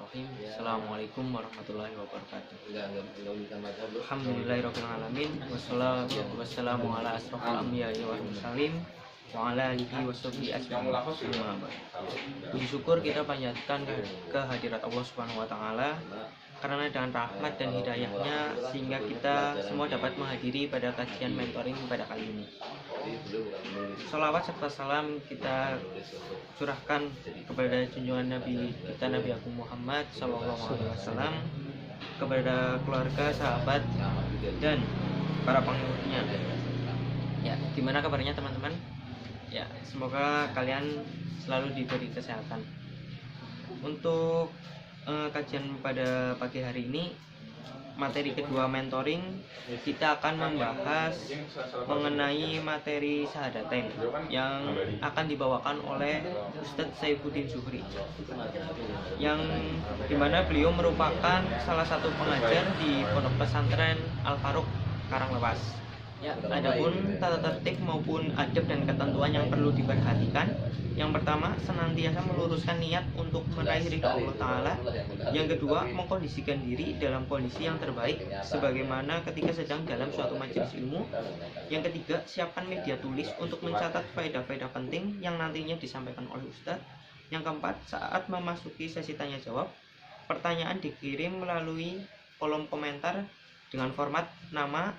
Bismillahirrahmanirrahim. Assalamualaikum warahmatullahi wabarakatuh. Alhamdulillahirabbil alamin wassalatu wassalamu ala asrofil anbiya'i wal mursalin wa ala alihi washabbihi ajmain. Puji syukur kita panjatkan kehadirat Allah Subhanahu wa taala karena dengan rahmat dan hidayahnya sehingga kita semua dapat menghadiri pada kajian mentoring pada kali ini. Salawat serta salam kita curahkan kepada junjungan Nabi kita Nabi Agung Muhammad SAW, kepada keluarga, sahabat, dan para pengikutnya. Ya, gimana kabarnya teman-teman? Ya, semoga kalian selalu diberi kesehatan. Untuk kajian pada pagi hari ini, materi kedua mentoring, kita akan membahas mengenai materi Syahadatain yang akan dibawakan oleh Ustadz Saifuddin Zuhri, yang dimana beliau merupakan salah satu pengajar di Pondok Pesantren Al Faruq Karanglepas. Ya, adapun tata tertib maupun adab dan ketentuan yang perlu diperhatikan. Yang pertama, senantiasa meluruskan niat untuk meraih ridha Allah Ta'ala. Yang kedua, mengkondisikan diri dalam kondisi yang terbaik sebagaimana ketika sedang dalam suatu majelis ilmu. Yang ketiga, siapkan media tulis untuk mencatat faedah-faedah penting yang nantinya disampaikan oleh Ustadz. Yang keempat, saat memasuki sesi tanya jawab, pertanyaan dikirim melalui kolom komentar dengan format nama,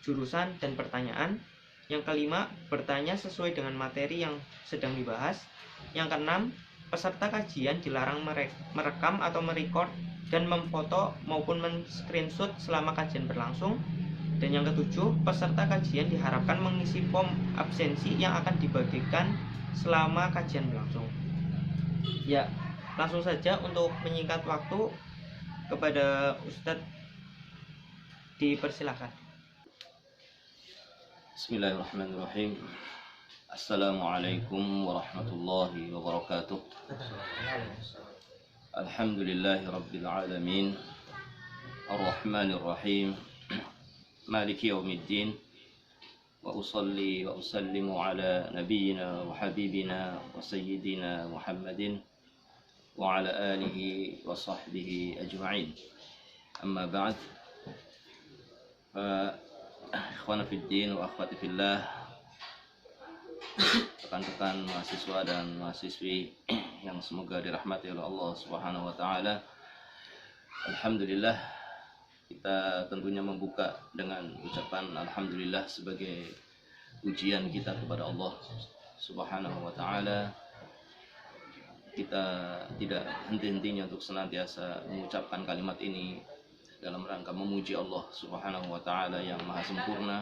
jurusan, dan pertanyaan. Yang kelima, bertanya sesuai dengan materi yang sedang dibahas. Yang keenam, peserta kajian dilarang merekam atau merekord dan memfoto maupun men-screenshot selama kajian berlangsung. Dan yang ketujuh, peserta kajian diharapkan mengisi form absensi yang akan dibagikan selama kajian berlangsung. Ya, langsung saja untuk menyingkat waktu kepada Ustadz, dipersilakan. Bismillahirrahmanirrahim. Assalamualaikum warahmatullahi wabarakatuh. Alhamdulillahi rabbil alamin, arrahmanir rahim, maliki yaumiddin, wa usalli wa usallimu ala nabiyyina wa habibina wa sayyidina Muhammadin wa ala alihi wa sahbihi ajma'in. Amma ba'd. Ikhwana fiddin wa akhwati fillah, rekan-rekan mahasiswa dan mahasiswi yang semoga dirahmati oleh Allah Subhanahu wa taala. Alhamdulillah, kita tentunya membuka dengan ucapan alhamdulillah sebagai ujian kita kepada Allah Subhanahu wa taala. Kita tidak henti-hentinya untuk senantiasa mengucapkan kalimat ini dalam rangka memuji Allah Subhanahu wa taala yang maha sempurna,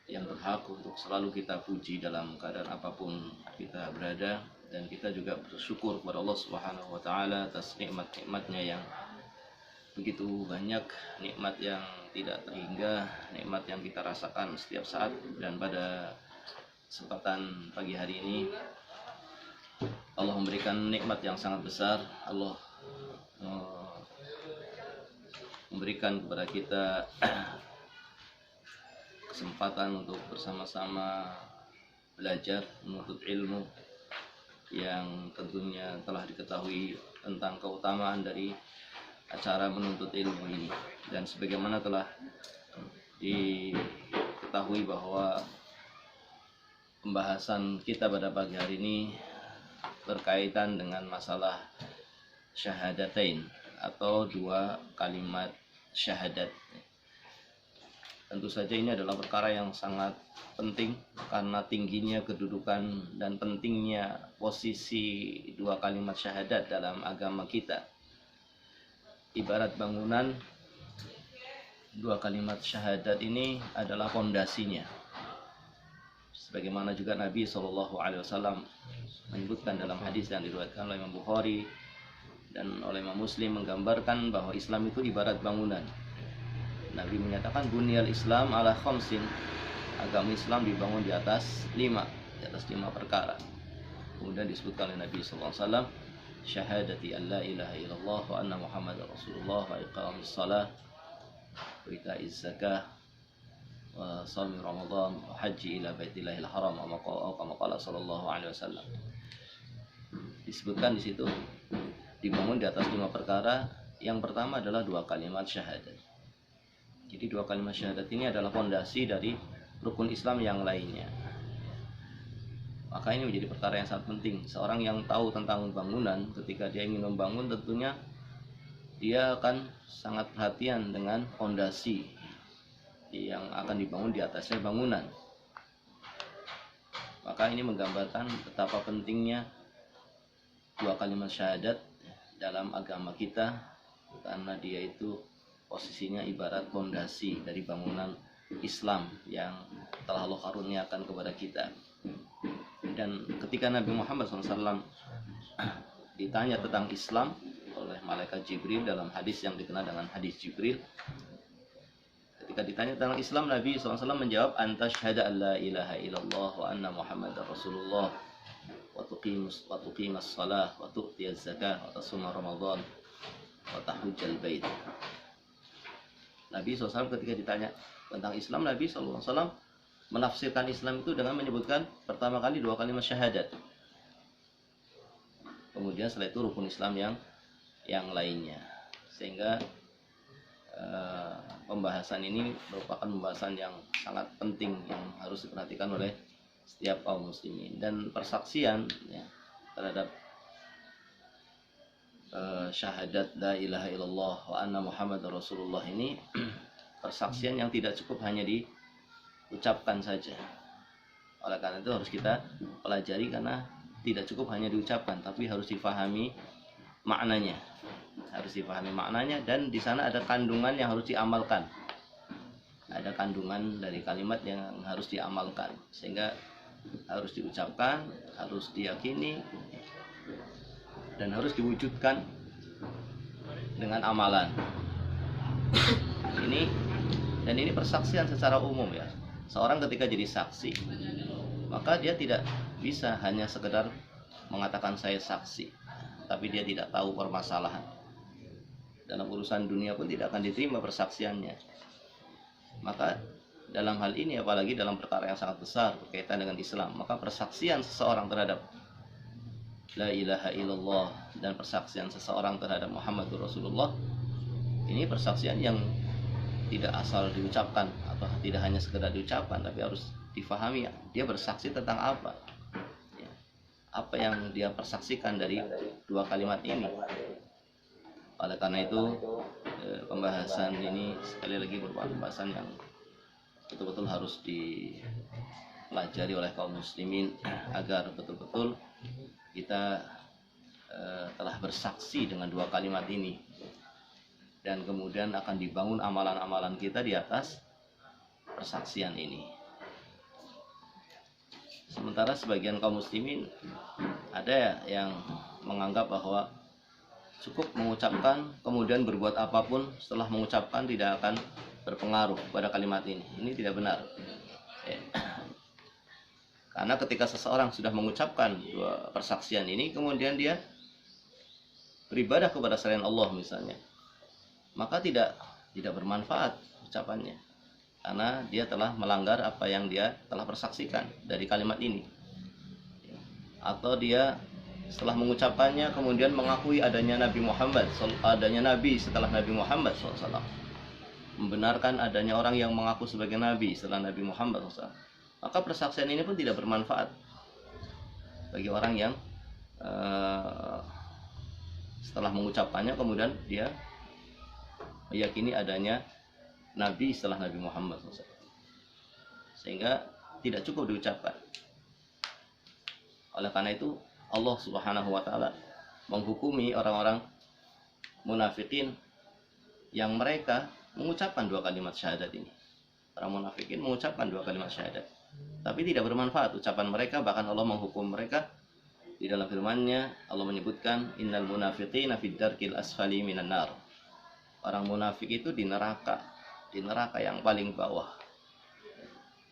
yang berhak untuk selalu kita puji dalam keadaan apapun kita berada. Dan kita juga bersyukur kepada Allah Subhanahu wa taala atas nikmat-nikmatnya yang begitu banyak, nikmat yang tidak terhingga, nikmat yang kita rasakan setiap saat. Dan pada kesempatan pagi hari ini Allah memberikan nikmat yang sangat besar. Allah memberikan kepada kita kesempatan untuk bersama-sama belajar menuntut ilmu yang tentunya telah diketahui tentang keutamaan dari acara menuntut ilmu ini. Dan sebagaimana telah diketahui bahwa pembahasan kita pada pagi hari ini berkaitan dengan masalah syahadatain atau dua kalimat syahadat. Tentu saja ini adalah perkara yang sangat penting karena tingginya kedudukan dan pentingnya posisi dua kalimat syahadat dalam agama kita. Ibarat bangunan, dua kalimat syahadat ini adalah fondasinya. Sebagaimana juga Nabi SAW menyebutkan dalam hadis yang diriwayatkan oleh Imam Bukhari dan oleh Imam Muslim, menggambarkan bahwa Islam itu ibarat bangunan. Nabi menyatakan bunyal Islam ala khamsin, agama Islam dibangun di atas lima perkara. Kemudian disebutkan oleh Nabi SAW, syahadati an la ilaha illallah wa anna Muhammadar Rasulullah wa iqamis salah wa ita'iz zakah wa shaumi Ramadan wa haji ila baitillahil haram wa kama qala sallallahu alaihi wasallam. Disebutkan di situ dibangun di atas 5 perkara. Yang pertama adalah 2 kalimat syahadat. Jadi 2 kalimat syahadat ini adalah fondasi dari rukun Islam yang lainnya. Maka ini menjadi perkara yang sangat penting. Seorang yang tahu tentang bangunan, ketika dia ingin membangun, tentunya dia akan sangat perhatian dengan fondasi yang akan dibangun di atasnya bangunan. Maka ini menggambarkan betapa pentingnya 2 kalimat syahadat dalam agama kita, karena dia itu posisinya ibarat fondasi dari bangunan Islam yang telah Allah karuniakan kepada kita. Dan ketika Nabi Muhammad SAW ditanya tentang Islam oleh malaikat Jibril dalam hadis yang dikenal dengan hadis Jibril, ketika ditanya tentang Islam, Nabi SAW menjawab, anta syahada an la ilaha illallah wa anna Muhammadar Rasulullah wa tuqimus salah wa tu'tiyaz zakah wa tasuma Ramadan wa tahujjal bait. Nabi SAW ketika ditanya tentang Islam, Nabi SAW menafsirkan Islam itu dengan menyebutkan pertama kali 2 kalimat syahadat. Kemudian setelah itu rukun Islam yang lainnya. Sehingga pembahasan ini merupakan pembahasan yang sangat penting yang harus diperhatikan oleh setiap kaum muslimin. Dan persaksian ya, terhadap syahadat la ilaha illallah wa anna Muhammadar Rasulullah ini persaksian yang tidak cukup hanya diucapkan saja. Oleh karena itu harus kita pelajari, karena tidak cukup hanya diucapkan, tapi harus difahami maknanya. Harus difahami maknanya, dan di sana ada kandungan yang harus diamalkan. Ada kandungan dari kalimat yang harus diamalkan, sehingga harus diucapkan, harus diyakini, dan harus diwujudkan dengan amalan. Ini persaksian secara umum ya. Seorang ketika jadi saksi, maka dia tidak bisa hanya sekedar mengatakan saya saksi, tapi dia tidak tahu permasalahan. Dalam urusan dunia pun tidak akan diterima persaksiannya. Maka dalam hal ini, apalagi dalam perkara yang sangat besar berkaitan dengan Islam, maka persaksian seseorang terhadap la ilaha illallah dan persaksian seseorang terhadap Muhammadur Rasulullah, ini persaksian yang tidak asal diucapkan atau tidak hanya sekedar diucapkan, tapi harus difahami dia bersaksi tentang apa ya, apa yang dia persaksikan dari 2 kalimat ini. Oleh karena itu pembahasan ini sekali lagi merupakan pembahasan yang betul-betul harus dipelajari oleh kaum muslimin, agar betul-betul kita telah bersaksi dengan 2 kalimat ini, dan kemudian akan dibangun amalan-amalan kita di atas persaksian ini. Sementara sebagian kaum muslimin ada yang menganggap bahwa cukup mengucapkan kemudian berbuat apapun setelah mengucapkan tidak akan berpengaruh pada kalimat ini. Ini tidak benar. Karena ketika seseorang sudah mengucapkan 2 persaksian ini, kemudian dia beribadah kepada selain Allah misalnya, maka tidak bermanfaat ucapannya, karena dia telah melanggar apa yang dia telah persaksikan dari kalimat ini. Atau dia setelah mengucapkannya kemudian mengakui adanya Nabi Muhammad, adanya Nabi setelah Nabi Muhammad SAW, membenarkan adanya orang yang mengaku sebagai Nabi setelah Nabi Muhammad SAW, maka persaksian ini pun tidak bermanfaat bagi orang yang setelah mengucapkannya kemudian dia meyakini adanya Nabi setelah Nabi Muhammad SAW, sehingga tidak cukup diucapkan. Oleh karena itu Allah Subhanahu wa Ta'ala menghukumi orang-orang munafikin yang mereka mengucapkan 2 kalimat syahadat ini. Orang munafikin mengucapkan 2 kalimat syahadat, tapi tidak bermanfaat ucapan mereka. Bahkan Allah menghukum mereka di dalam firman-Nya. Allah menyebutkan innal munafiqina fid darkil asfali minan nar. Orang munafik itu di neraka yang paling bawah.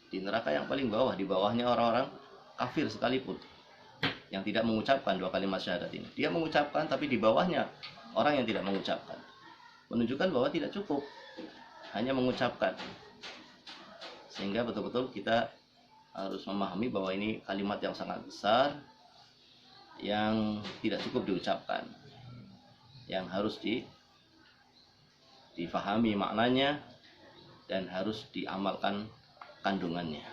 Di neraka yang paling bawah, di bawahnya orang-orang kafir sekalipun yang tidak mengucapkan 2 kalimat syahadat ini. Dia mengucapkan, tapi di bawahnya orang yang tidak mengucapkan. Menunjukkan bahwa tidak cukup hanya mengucapkan. Sehingga betul-betul kita harus memahami bahwa ini kalimat yang sangat besar yang tidak cukup diucapkan. yang harus difahami maknanya dan harus diamalkan kandungannya.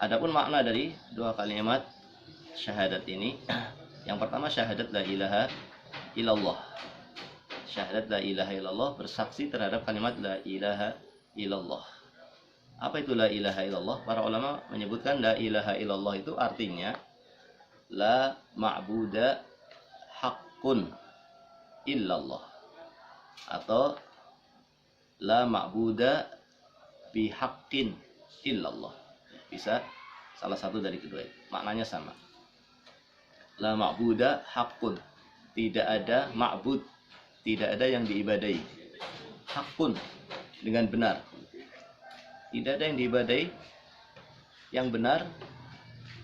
Adapun makna dari dua kalimat syahadat ini, yang pertama syahadat la ilaha illallah. Syahadat la ilaha illallah, bersaksi terhadap kalimat la ilaha illallah. Apa itu la ilaha illallah? Para ulama menyebutkan la ilaha illallah itu artinya la ma'buda haqqun illallah, atau la ma'buda bihaqqin illallah. Bisa salah satu dari kedua itu, maknanya sama. La ma'buda haqqun, tidak ada ma'bud, tidak ada yang diibadahi. Haqqun, dengan benar. Tidak ada yang diibadahi yang benar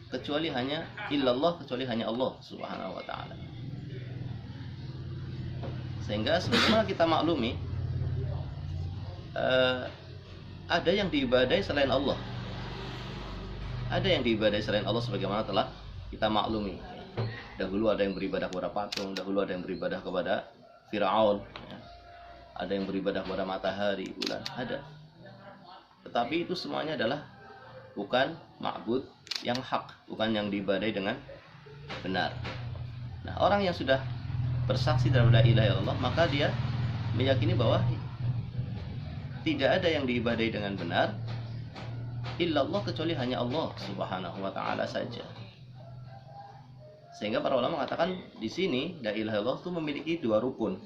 kecuali hanya illallah, kecuali hanya Allah Subhanahu wa ta'ala. Sehingga sebagaimana kita maklumi, ada yang diibadahi selain Allah. Ada yang diibadahi selain Allah sebagaimana telah kita maklumi. Dahulu ada yang beribadah kepada patung, dahulu ada yang beribadah kepada Fir'aun, ada yang beribadah kepada matahari, bulan, ada. Tetapi itu semuanya adalah bukan ma'bud yang hak, bukan yang diibadahi dengan benar. Nah, orang yang sudah bersaksi terhadap la ilaha illallah, maka dia meyakini bahwa tidak ada yang diibadahi dengan benar illallah, kecuali hanya Allah Subhanahu wa ta'ala saja. Sehingga para ulama mengatakan di sini la ilaha illallah itu memiliki dua rukun.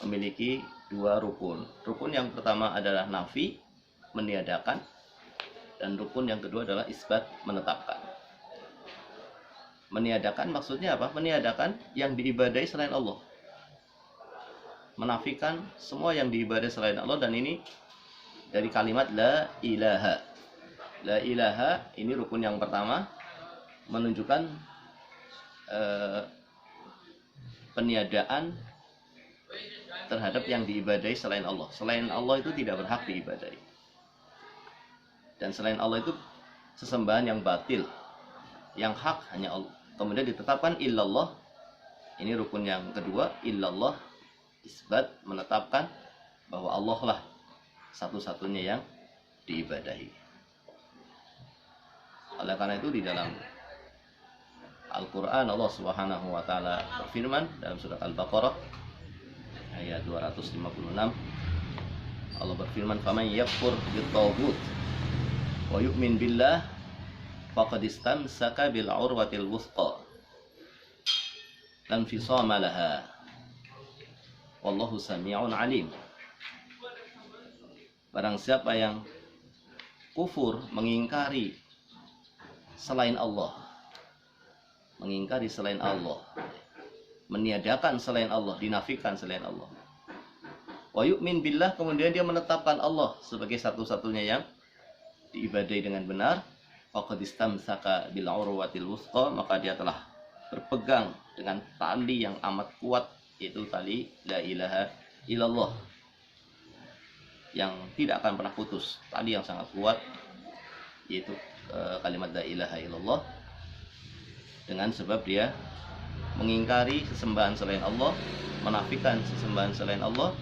Memiliki dua rukun. Rukun yang pertama adalah nafi, meniadakan, dan rukun yang kedua adalah isbat, menetapkan. Meniadakan maksudnya apa? Meniadakan yang diibadahi selain Allah. Menafikan semua yang diibadahi selain Allah, dan ini dari kalimat la ilaha. La ilaha ini rukun yang pertama, menunjukkan peniadaan terhadap yang diibadahi selain Allah. Selain Allah itu tidak berhak diibadahi. Dan selain Allah itu sesembahan yang batil. Yang hak hanya Allah. Kemudian ditetapkan illallah. Ini rukun yang kedua, illallah, isbat, menetapkan bahwa Allah lah satu-satunya yang diibadahi. Oleh karena itu di dalam Al-Quran Allah Subhanahu wa ta'ala berfirman dalam surat Al-Baqarah ayat 256, Allah berfirman, "Faman yakfur bit-taghut wa yu'min billah faqad istamsaka bil 'urwatil wuthqa lan fisama laha wallahu sami'un 'alim." Barang siapa yang kufur, mengingkari selain Allah, mengingkari selain Allah, meniadakan selain Allah, dinafikan selain Allah, wa yu'min billah, kemudian dia menetapkan Allah sebagai satu-satunya yang diibadahi dengan benar, faqad istamsaka bil 'urwatil wuthqa, maka dia telah berpegang dengan tali yang amat kuat, yaitu tali la ilaha illallah, yang tidak akan pernah putus, tali yang sangat kuat, yaitu kalimat la ilaha illallah. Dengan sebab dia mengingkari sesembahan selain Allah, menafikan sesembahan selain Allah,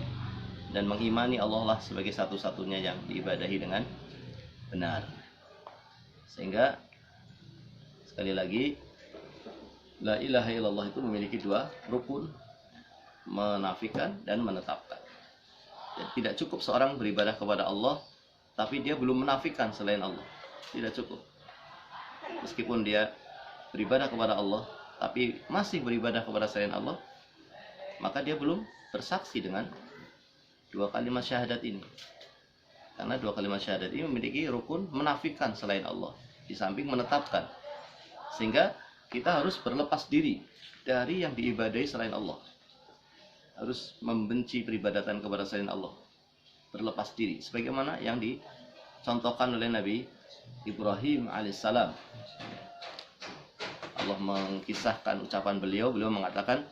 dan mengimani Allah lah sebagai satu-satunya yang diibadahi dengan benar. Sehingga sekali lagi la ilaha illallah itu memiliki dua rukun, menafikan dan menetapkan. Dan tidak cukup seorang beribadah kepada Allah tapi dia belum menafikan selain Allah. Tidak cukup. Meskipun dia beribadah kepada Allah tapi masih beribadah kepada selain Allah, maka dia belum bersaksi dengan dua kalimat syahadat ini. Karena dua kalimat syahadat ini memiliki rukun menafikan selain Allah di samping menetapkan. Sehingga kita harus berlepas diri dari yang diibadahi selain Allah. Harus membenci peribadatan kepada selain Allah. Berlepas diri sebagaimana yang dicontohkan oleh Nabi Ibrahim alaihissalam. Allah mengkisahkan ucapan beliau mengatakan,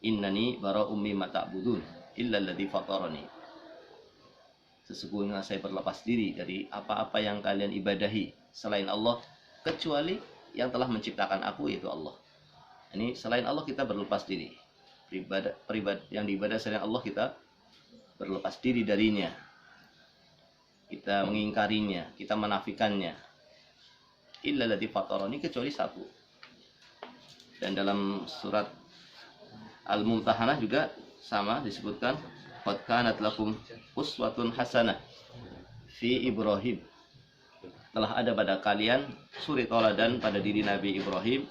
"Innani bara'um mimma ta'budun illa alladzi fatarani." Sesungguhnya saya berlepas diri dari apa-apa yang kalian ibadahi selain Allah, kecuali yang telah menciptakan aku, yaitu Allah. Ini selain Allah kita berlepas diri. Yang diibadah selain Allah kita berlepas diri darinya. Kita mengingkarinya, kita menafikannya. Illa ladzi fatarani, kecuali satu. Dan dalam surat Al-Mumtahanah juga sama disebutkan, qad kanat lakum uswatun hasanah fi Ibrahim. Telah ada pada kalian suri tauladan pada diri Nabi Ibrahim,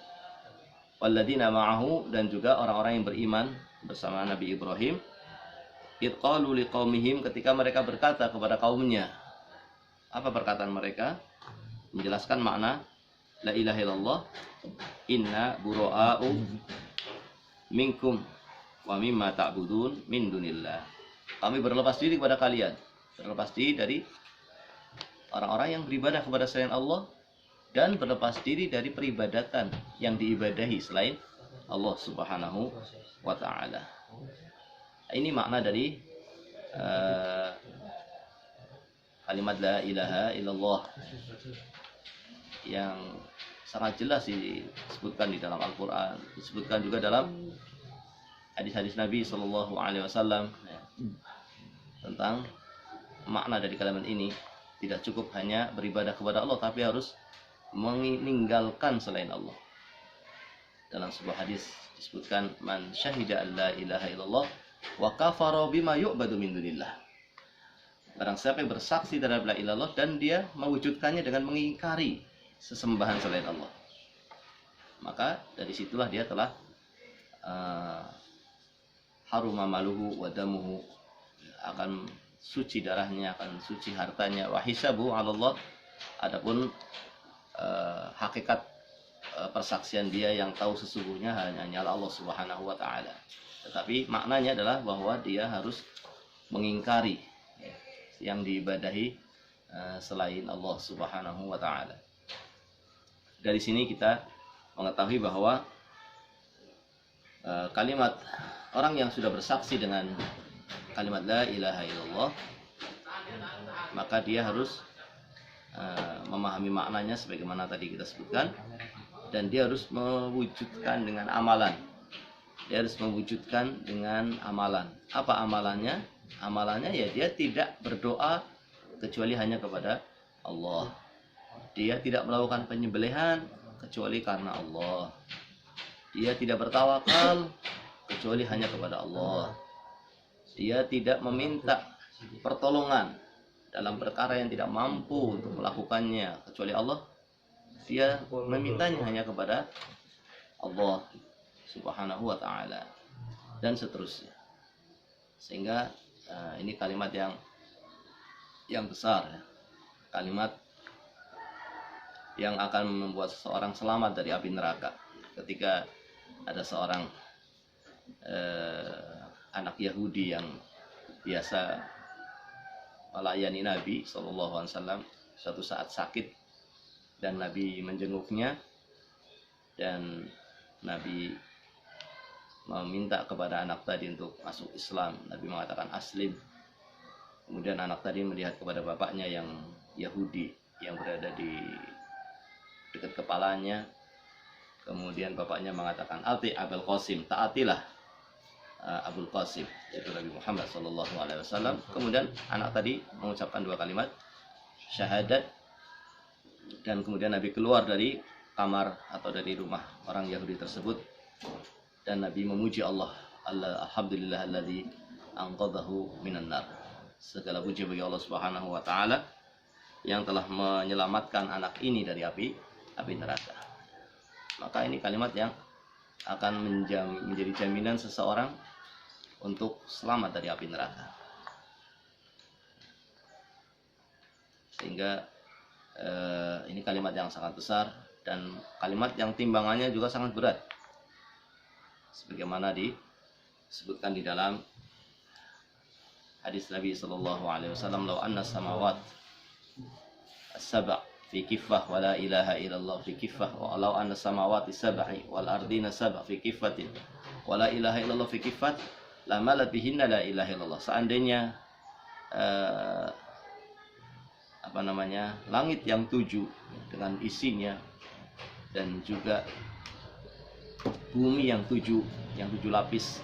walladzina ma'ahu, dan juga orang-orang yang beriman bersama Nabi Ibrahim, id qalu liqaumihim, ketika mereka berkata kepada kaumnya. Apa perkataan mereka? Menjelaskan makna la ilaha illallah, inna bura'u minkum wa mimma ta'budun min dunillah. Kami berlepas diri kepada kalian, berlepas diri dari orang-orang yang beribadah kepada selain Allah, dan berlepas diri dari peribadatan yang diibadahi selain Allah Subhanahu wa ta'ala. Ini makna dari kalimat la ilaha illallah yang sangat jelas disebutkan di dalam Al-Quran, disebutkan juga dalam hadis-hadis Nabi Shallallahu Alaihi Wasallam tentang makna dari kalimat ini. Tidak cukup hanya beribadah kepada Allah, tapi harus meninggalkan selain Allah. Dalam sebuah hadis disebutkan, man syahida an la ilaha illallah wa kafara bima yu'badu min dunillah. Barang siapa yang bersaksi terhadap la ilaha illallah dan dia mewujudkannya dengan mengingkari sesembahan selain Allah, maka dari situlah dia telah haruma maluhu wa damuhu, akan suci darahnya, akan suci hartanya, wa hisabu 'ala Allah. Adapun hakikat persaksian dia yang tahu sesungguhnya hanya Allah Subhanahu wa ta'ala. Tetapi maknanya adalah bahwa dia harus mengingkari yang diibadahi selain Allah Subhanahu wa ta'ala. Dari sini kita mengetahui bahwa kalimat orang yang sudah bersaksi dengan kalimat la ilaha illallah, maka dia harus memahami maknanya sebagaimana tadi kita sebutkan, dan dia harus mewujudkan dengan amalan. Dia harus mewujudkan dengan amalan. Apa amalannya? Amalannya ya dia tidak berdoa kecuali hanya kepada Allah. Dia tidak melakukan penyembelihan kecuali karena Allah. Dia tidak bertawakal kecuali hanya kepada Allah. Dia tidak meminta pertolongan dalam perkara yang tidak mampu untuk melakukannya kecuali Allah. Dia memintanya hanya kepada Allah Subhanahu wa ta'ala, dan seterusnya. Sehingga ini kalimat yang besar, ya. Kalimat yang akan membuat seseorang selamat dari api neraka. Ketika ada seorang anak Yahudi yang biasa melayani Nabi SAW, suatu saat sakit dan Nabi menjenguknya, dan Nabi meminta kepada anak tadi untuk masuk Islam. Nabi mengatakan aslim. Kemudian anak tadi melihat kepada bapaknya yang Yahudi yang berada di dekat kepalanya. Kemudian bapaknya mengatakan ati Abul Qasim, taatilah Abul Qasim, yaitu Nabi Muhammad SAW. Kemudian anak tadi mengucapkan dua kalimat syahadat, dan kemudian Nabi keluar dari kamar atau dari rumah orang Yahudi tersebut, dan Nabi memuji Allah. Alhamdulillah alladzi anqadhahu minan nar. Segala puji bagi Allah Subhanahu wa ta'ala yang telah menyelamatkan anak ini dari api neraka. Maka ini kalimat yang akan menjadi jaminan seseorang untuk selamat dari api neraka. Sehingga ini kalimat yang sangat besar, dan kalimat yang timbangannya juga sangat berat, sebagaimana disebutkan di dalam hadis Nabi Sallallahu Alaihi Wasallam, "Lau anna samawat as-sab' fi kiffah wa la ilaha illallah fi kiffah, wa lau anna samawati sab'i wal ardina sab' fi kiffatin wa la ilaha illallah fi kiffat la malat bihinna la ilaha illallah." Seandainya langit yang 7 dengan isinya, dan juga bumi yang tujuh lapis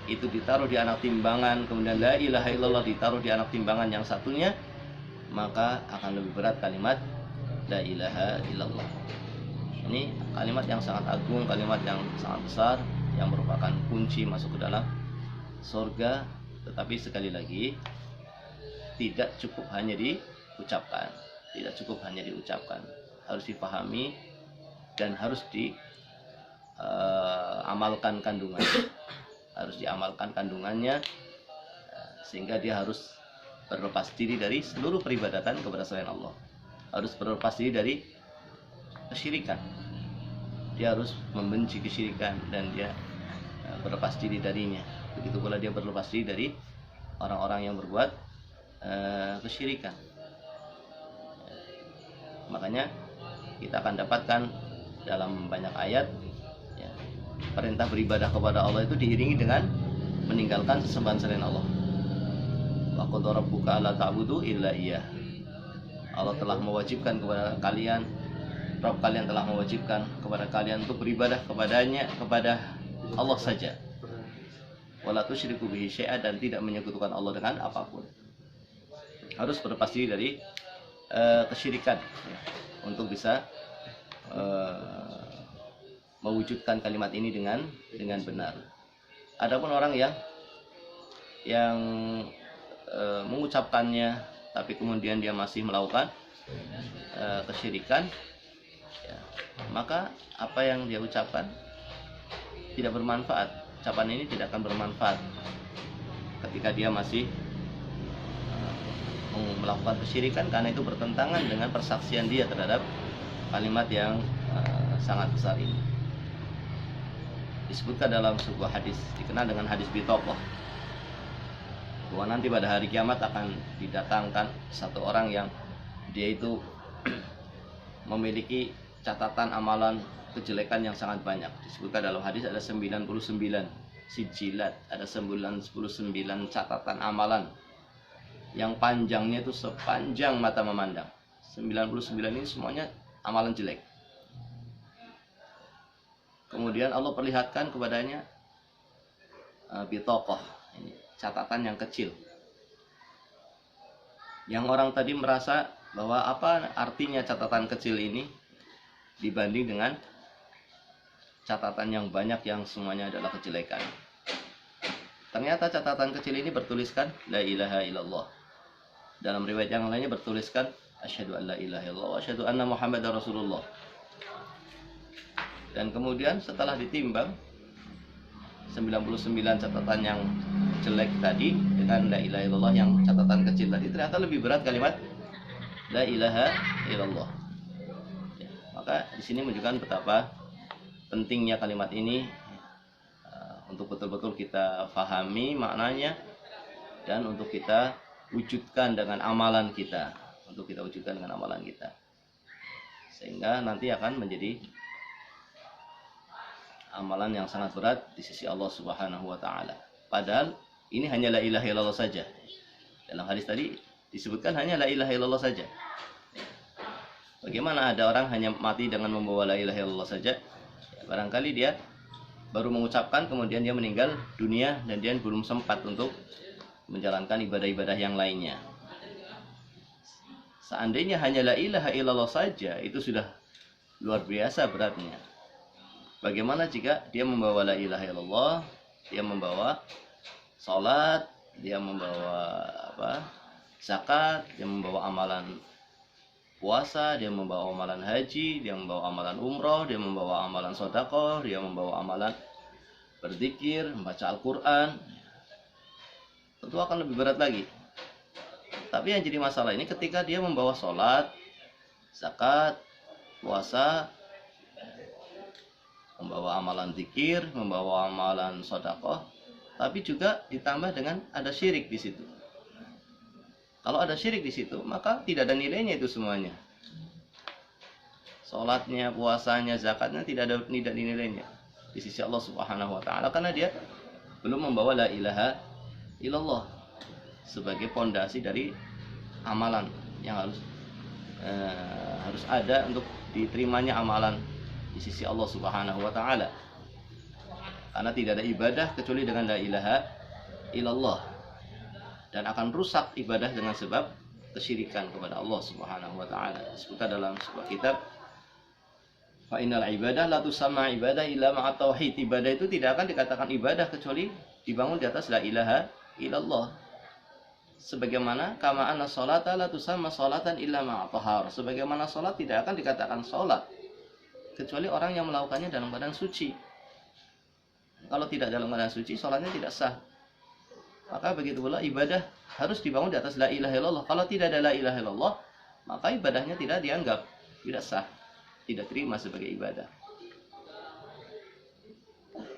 itu ditaruh di anak timbangan, kemudian la ilaha illallah ditaruh di anak timbangan yang satunya, maka akan lebih berat kalimat la ilaha illallah. Ini kalimat yang sangat agung, kalimat yang sangat besar, yang merupakan kunci masuk ke dalam surga. Tetapi sekali lagi, tidak cukup hanya diucapkan, harus dipahami dan harus diamalkan kandungannya. Sehingga dia harus berlepas diri dari seluruh peribadatan kepada selain Allah, harus berlepas diri dari kesyirikan. Dia harus membenci kesyirikan dan dia berlepas diri darinya. Begitu pula dia berlepas diri dari orang-orang yang berbuat kesyirikan. Makanya kita akan dapatkan dalam banyak ayat ya, perintah beribadah kepada Allah itu diiringi dengan meninggalkan sesembahan selain Allah. Wa qad rabbuka alla ta'budu illa iyyah. Allah telah mewajibkan kepada kalian, Rabb kalian telah mewajibkan kepada kalian untuk beribadah kepada Allah saja. Wala tusyriku bihi syai'an, dan tidak menyekutukan Allah dengan apapun. Harus berlepas diri dari kesyirikan ya, untuk bisa mewujudkan kalimat ini dengan benar. Adapun orang yang mengucapkannya tapi kemudian dia masih melakukan kesyirikan ya, maka apa yang dia ucapkan tidak bermanfaat. Ucapan ini tidak akan bermanfaat ketika dia masih melakukan kesyirikan, karena itu bertentangan dengan persaksian dia terhadap kalimat yang sangat besar ini. Disebutkan dalam sebuah hadis dikenal dengan hadis Bitaqah, bahwa nanti pada hari kiamat akan didatangkan satu orang yang dia itu memiliki catatan amalan kejelekan yang sangat banyak. Disebutkan dalam hadis ada 99 sijilat, ada 99 catatan amalan yang panjangnya itu sepanjang mata memandang. 99 ini semuanya amalan jelek. Kemudian Allah perlihatkan kepadanya Bitaqah, ini catatan yang kecil. Yang orang tadi merasa bahwa apa artinya catatan kecil ini dibanding dengan catatan yang banyak yang semuanya adalah kejelekan. Ternyata catatan kecil ini bertuliskan la ilaha illallah. Dalam riwayat yang lainnya bertuliskan asyhadu an la ilaha illallah wa asyhadu anna muhammadar rasulullah. Dan kemudian setelah ditimbang 99 catatan yang jelek tadi dengan la ilaha illallah yang catatan kecil tadi, ternyata lebih berat kalimat la ilaha illallah. Ya, maka di sini menunjukkan betapa pentingnya kalimat ini untuk betul-betul kita fahami maknanya dan untuk kita wujudkan dengan amalan kita, sehingga nanti akan menjadi amalan yang sangat berat di sisi Allah Subhanahu wa taala. Padahal ini hanya la ilaha illallah saja. Dalam hadis tadi disebutkan hanya la ilaha illallah saja. Bagaimana ada orang hanya mati dengan membawa la ilaha illallah saja? Ya, barangkali dia baru mengucapkan kemudian dia meninggal dunia dan dia belum sempat untuk menjalankan ibadah-ibadah yang lainnya. Seandainya hanya la ilaha illallah saja, itu sudah luar biasa beratnya. Bagaimana jika dia membawa la ilaha illallah, dia membawa salat, dia membawa zakat, dia membawa amalan puasa, dia membawa amalan haji, dia membawa amalan umroh, dia membawa amalan sedekah, dia membawa amalan berzikir, membaca Al-Qur'an. Tentu akan lebih berat lagi. Tapi yang jadi masalah ini ketika dia membawa sholat, zakat, puasa, membawa amalan zikir, membawa amalan sedekah, tapi juga ditambah dengan ada syirik di situ. Kalau ada syirik di situ, maka tidak ada nilainya itu semuanya. Sholatnya, puasanya, zakatnya tidak ada nilainya di sisi Allah Subhanahu wa taala, karena dia belum membawa la ilaha illallah sebagai pondasi dari amalan yang harus ada untuk diterimanya amalan di sisi Allah Subhanahu wa taala. Karena tidak ada ibadah kecuali dengan la ilaha illallah, dan akan rusak ibadah dengan sebab kesyirikan kepada Allah Subhanahu wa taala. Disebutkan dalam sebuah kitab, fa innal ibadah la tusamma ibadah illa ma'a tauhid. Ibadah itu tidak akan dikatakan ibadah kecuali dibangun di atas la ilaha illallah. Sebagaimana kama anna sholata la tusamma sholatan illa ma'a tahar. Sebagaimana salat tidak akan dikatakan salat kecuali orang yang melakukannya dalam keadaan suci. Kalau tidak dalam keadaan suci, salatnya tidak sah. Maka begitu pula ibadah harus dibangun di atas la ilaha illallah. Kalau tidak ada la ilaha illallah, maka ibadahnya tidak dianggap, tidak sah, tidak terima sebagai ibadah.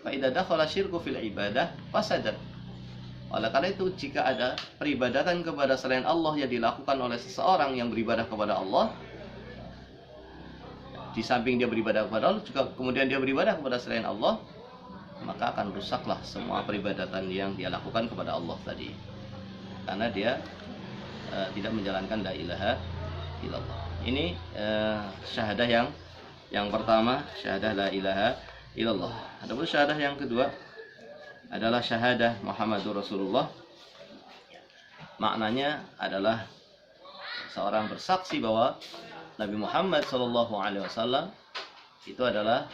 Fa idza dakhala syirku fil ibadah fasadat. Oleh karena itu, jika ada peribadatan kepada selain Allah yang dilakukan oleh seseorang yang beribadah kepada Allah, di samping dia beribadah kepada Allah, juga kemudian dia beribadah kepada selain Allah, maka akan rusaklah semua peribadatan yang dia lakukan kepada Allah tadi, karena dia tidak menjalankan la ilaha illallah. Ini syahadah yang pertama, syahadah la ilaha illallah. Adapun syahadah yang kedua adalah syahadah Muhammadur Rasulullah. Maknanya adalah seorang bersaksi bahwa Nabi Muhammad SAW itu adalah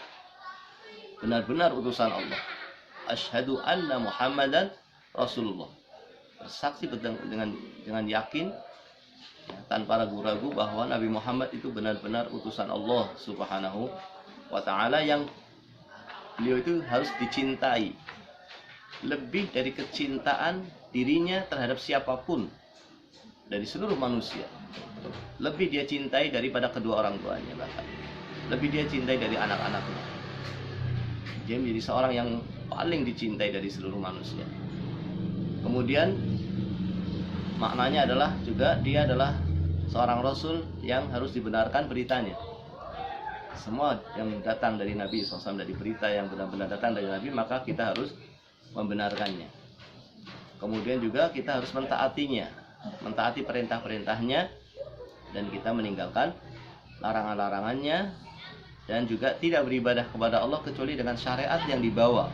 benar-benar utusan Allah. Asyhadu anna Muhammadan Rasulullah. Bersaksi dengan yakin, tanpa ragu-ragu bahwa Nabi Muhammad itu benar-benar utusan Allah Subhanahu wa taala, yang beliau itu harus dicintai lebih dari kecintaan dirinya terhadap siapapun dari seluruh manusia. Lebih dia cintai daripada kedua orang tuanya, bahkan lebih dia cintai dari anak-anaknya. Dia menjadi seorang yang paling dicintai dari seluruh manusia. Kemudian maknanya adalah juga dia adalah seorang Rasul yang harus dibenarkan beritanya. Semua yang datang dari Nabi SAW, dari berita yang benar-benar datang dari Nabi, maka kita harus membenarkannya. Kemudian juga kita harus mentaatinya, mentaati perintah-perintahnya, dan kita meninggalkan larangan-larangannya, dan juga tidak beribadah kepada Allah kecuali dengan syariat yang dibawa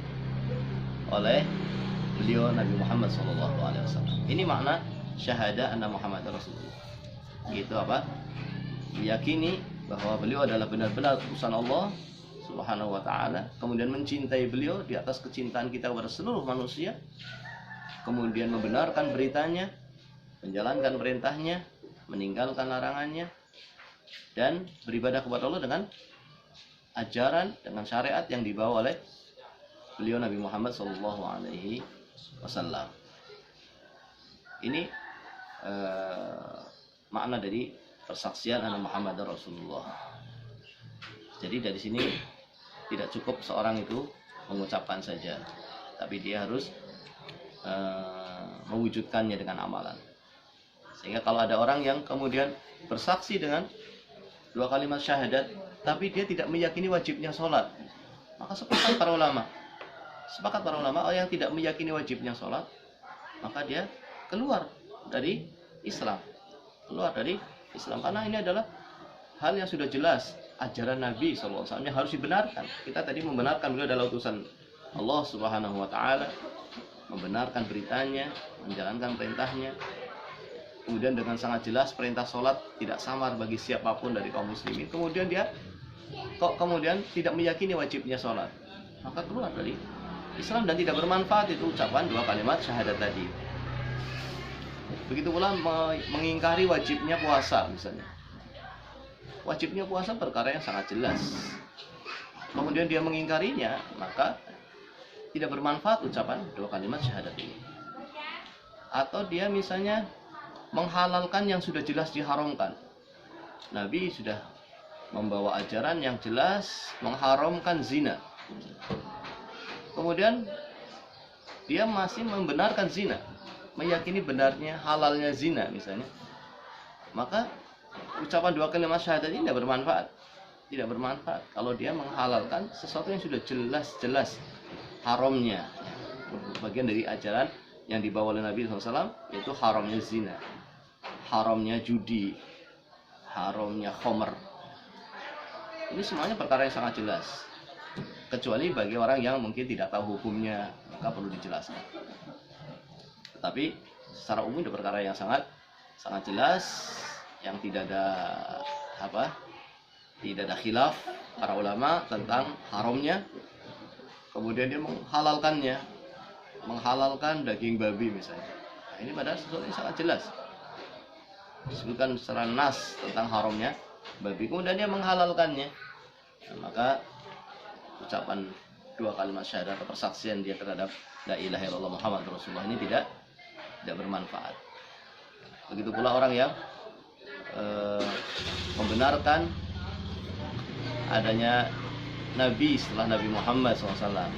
oleh beliau Nabi Muhammad SAW. Ini makna syahadah anna Muhammad Rasulullah. Itu apa? Meyakini bahwa beliau adalah benar-benar utusan Allah Subhanahu wa taala, kemudian mencintai beliau di atas kecintaan kita kepada seluruh manusia, kemudian membenarkan beritanya, menjalankan perintahnya, meninggalkan larangannya, dan beribadah kepada Allah dengan ajaran, dengan syariat yang dibawa oleh beliau Nabi Muhammad SAW. Ini makna dari persaksian anna Muhammad Rasulullah. Jadi dari sini tidak cukup seorang itu mengucapkan saja, tapi dia harus mewujudkannya dengan amalan. Sehingga kalau ada orang yang kemudian bersaksi dengan dua kalimat syahadat, tapi dia tidak meyakini wajibnya sholat, maka sepakat para ulama orang yang tidak meyakini wajibnya sholat, maka dia keluar dari Islam, karena ini adalah hal yang sudah jelas, ajaran Nabi SAW yang harus dibenarkan. Kita tadi membenarkan beliau adalah utusan Allah Subhanahu wa taala, membenarkan beritanya, menjalankan perintahnya. Kemudian dengan sangat jelas perintah sholat tidak samar bagi siapapun dari kaum muslimin. Kemudian dia kemudian tidak meyakini wajibnya sholat, maka keluar dari Islam dan tidak bermanfaat itu ucapan dua kalimat syahadat tadi. Begitu pula mengingkari wajibnya puasa misalnya. Wajibnya puasa perkara yang sangat jelas, kemudian dia mengingkarinya, maka tidak bermanfaat ucapan dua kalimat syahadat ini. Atau dia misalnya menghalalkan yang sudah jelas diharamkan. Nabi sudah membawa ajaran yang jelas mengharamkan zina, kemudian dia masih membenarkan zina, meyakini benarnya halalnya zina misalnya, maka ucapan dua kalimat syahadat ini tidak bermanfaat kalau dia menghalalkan sesuatu yang sudah jelas haramnya. Bagian dari ajaran yang dibawa oleh Nabi SAW yaitu haramnya zina, haramnya judi, haramnya khamr. Ini semuanya perkara yang sangat jelas. kecuali bagi orang yang mungkin tidak tahu hukumnya, maka perlu dijelaskan. Tetapi secara umum itu perkara yang sangat jelas, yang tidak ada khilaf para ulama tentang haramnya. Kemudian dia menghalalkan daging babi misalnya. Nah, ini padahal sesuatu yang sangat jelas. Disebutkan secara nas tentang haramnya babi, kemudian dia menghalalkannya. Nah, maka ucapan 2 kalimat syahadat atau persaksian dia terhadap la ilaha illallah Muhammad Rasulullah ini tidak bermanfaat. Begitu pula orang yang membenarkan adanya Nabi setelah Nabi Muhammad SAW,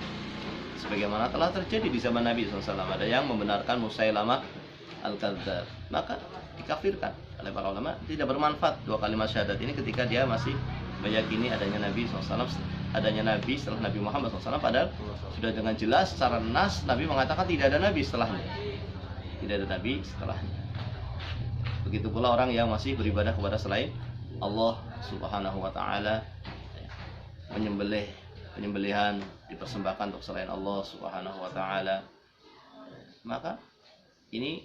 sebagaimana telah terjadi di zaman Nabi SAW. Ada yang membenarkan Musailamah Al-Kadzdzab, maka dikafirkan oleh para ulama. Tidak bermanfaat 2 kalimat syahadat ini ketika dia masih meyakini adanya Nabi SAW, adanya Nabi setelah Nabi Muhammad SAW, padahal sudah dengan jelas secara nas Nabi mengatakan tidak ada Nabi setelahnya. Begitu pula orang yang masih beribadah kepada selain Allah Subhanahu wa Ta'ala, penyembelihan dipersembahkan untuk selain Allah Subhanahu wa Ta'ala, maka ini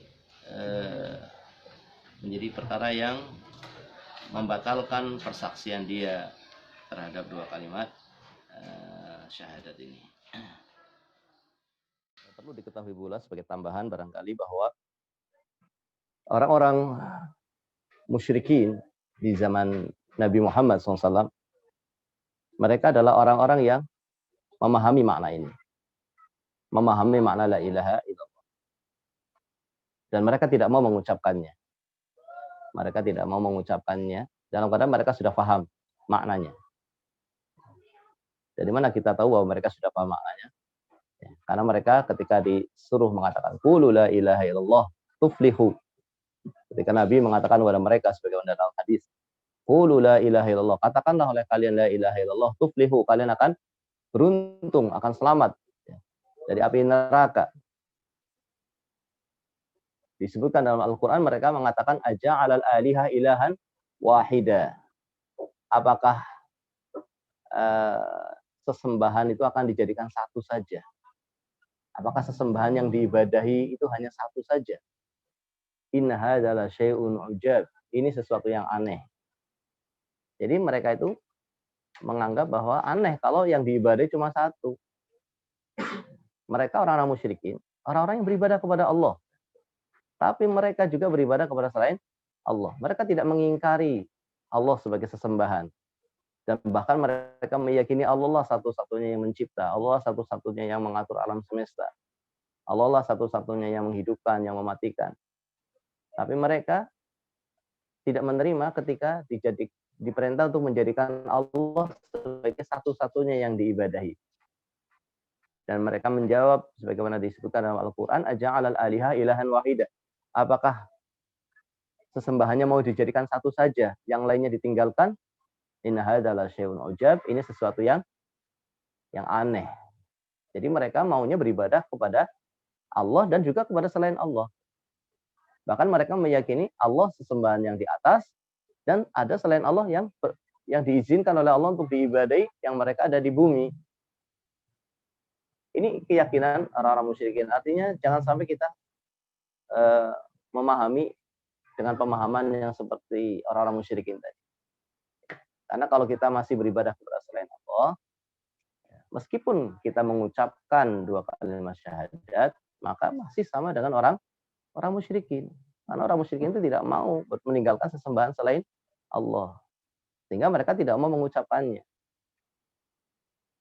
menjadi perkara yang membatalkan persaksian dia terhadap 2 kalimat syahadat ini. Perlu diketahui pula sebagai tambahan barangkali bahwa orang-orang musyrikin di zaman Nabi Muhammad SAW, mereka adalah orang-orang yang memahami makna ini, memahami makna la ilaha illallah, dan mereka tidak mau mengucapkannya. Dalam keadaan mereka sudah paham maknanya. Dari mana kita tahu bahwa mereka sudah paham maknanya? Ya, karena mereka ketika disuruh mengatakan qulu la ilaha illallah tuflihu, ketika Nabi mengatakan kepada mereka sebagaimana dalam hadis, qulu la ilaha illallah, katakanlah oleh kalian la ilaha illallah tuflihu, kalian akan beruntung, akan selamat dari api neraka. Disebutkan dalam Al-Quran mereka mengatakan aja'alal aliha ilahan wahida. Apakah sesembahan itu akan dijadikan satu saja? Apakah sesembahan yang diibadahi itu hanya satu saja? Inna hadzal syai'un ujab. Ini sesuatu yang aneh. Jadi mereka itu menganggap bahwa aneh kalau yang diibadahi cuma satu. Mereka orang-orang musyrikin, orang-orang yang beribadah kepada Allah. Tapi mereka juga beribadah kepada selain Allah. Mereka tidak mengingkari Allah sebagai sesembahan. Dan bahkan mereka meyakini Allah lah satu-satunya yang mencipta. Allah satu-satunya yang mengatur alam semesta. Allah lah satu-satunya yang menghidupkan, yang mematikan. Tapi mereka tidak menerima ketika diperintah untuk menjadikan Allah sebagai satu-satunya yang diibadahi. Dan mereka menjawab sebagaimana disebutkan dalam Al-Quran, aja'alal aliha ilahan wahida. Apakah sesembahannya mau dijadikan satu saja, yang lainnya ditinggalkan? Inna hadzal syai'un ujab. Ini sesuatu yang aneh. Jadi mereka maunya beribadah kepada Allah dan juga kepada selain Allah. Bahkan mereka meyakini Allah sesembahan yang di atas dan ada selain Allah yang diizinkan oleh Allah untuk diibadahi, yang mereka ada di bumi. Ini keyakinan orang-orang musyrikin. Artinya jangan sampai kita memahami dengan pemahaman yang seperti orang-orang musyrikin tadi. Karena kalau kita masih beribadah kepada selain Allah, meskipun kita mengucapkan 2 kalimat syahadat, maka masih sama dengan orang musyrikin. Karena orang musyrikin itu tidak mau meninggalkan sesembahan selain Allah. Sehingga mereka tidak mau mengucapkannya.